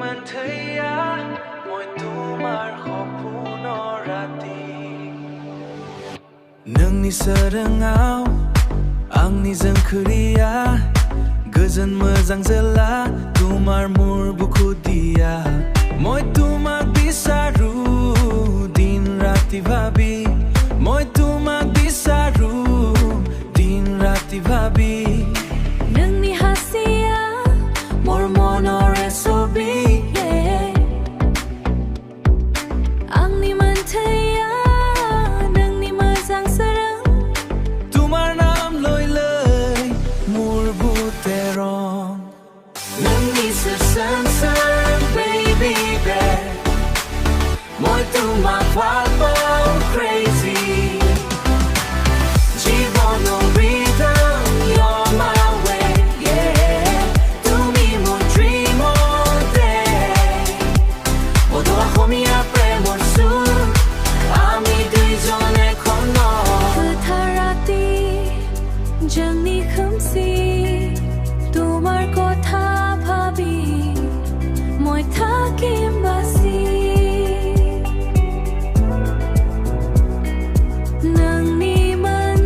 Mantaya, moi tumar hopunorati. Nang ni serengau, ang ni zengkeria, goजोन मोजां जेला, tumar mur buku dia. Moi tumak bisaru, din rati bhabi. Moi tumak bisaru, din rati bhabi. Nangni hasia, mor monore sobi. Angni mantaya, nangni mazang serang. Tumar nam loi loi, mur buterong. Nangni sesansar, baby bear. Moi tumak walpau crazy. Jibono rhythm, you're my way, yeah. Tumi mo dream all day. Bodo ahomi apremo sur, ami dui jone kono. Tharati, jangni khamsi, tumar kotha bhabi, moi thakim basi. Nangni man,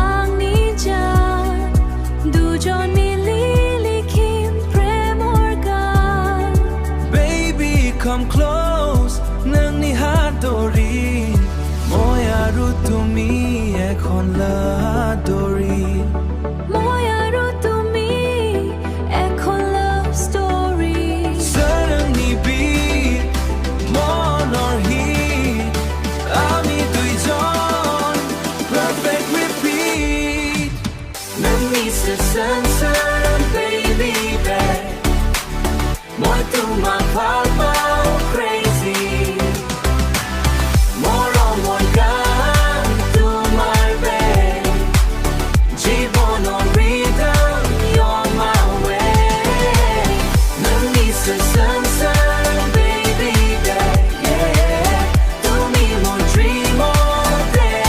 angni jan, dujon mili likhim prem or gan. Baby, come close, nang ni hadori. Moi aru tumi ekhon ladori. Moi aru tumi ekhon love story. Sarang ni beat, mon or heat. Ami dui jon, perfect repeat. Nang ni sesansar, baby bear. Moi tumak walpau crazy. Moro moi gan, tumar bear. Jibono rhythm, you're my way. Nang ni sesansar, baby bear, yeah. Tumi mo dream all day.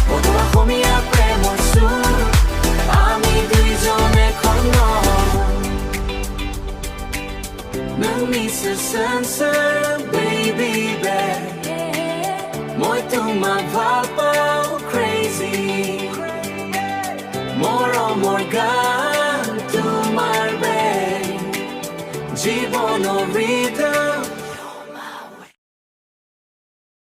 Bodo ahomi apremo sur, ami dui jone kono. Nang ni sesansar, baby bear. Moi tumak walpau